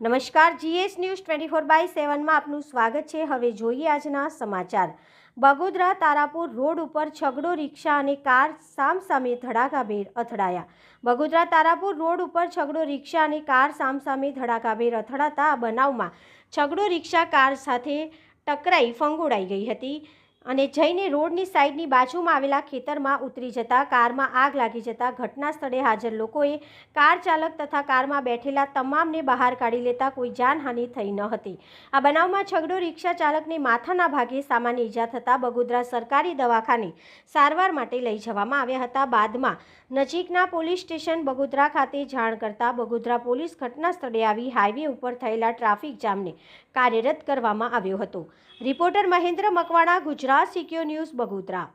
નમસ્કાર, GS news 24/7 માં આપનું સ્વાગત છે। હવે જોઈએ આજના સમાચાર। બગોદરા તારાપુર રોડ ઉપર છગડો રિક્ષા અને કાર સામસામે ધડાકાભેર અથડાયા। બગોદરા તારાપુર રોડ ઉપર છગડો રિક્ષા અને કાર સામસામે ધડાકાભેર અથડાતા આ બનાવમાં છગડો રિક્ષા કાર સાથે ટકરાઈ ફંગોળાઈ ગઈ હતી અને જઈને રોડની સાઈડની બાજુમાં આવેલા ખેતરમાં ઉતરી જતા કારમાં આગ લાગી જતા ઘટના સ્થળે હાજર લોકોએ કાર ચાલક તથા કારમાં બેઠેલા તમામને બહાર કાઢી લેતા કોઈ જાનહાનિ થઈ ન હતી। આ બનાવમાં છગડો રિક્ષા ચાલકને માથાના ભાગે સામાન્ય ઈજા થતાં બગોદરા સરકારી દવાખાને સારવાર માટે લઈ જવામાં આવ્યા હતા। બાદમાં નજીકના પોલીસ સ્ટેશન બગોદરા ખાતે જાણ કરતા બગોદરા પોલીસ ઘટના સ્થળે આવી હાઈવે ઉપર થયેલા ટ્રાફિક જામને કાર્યરત કરવામાં આવ્યો હતો। Reporter Mahendra Makwana, Gujarat secure news, Bagodara.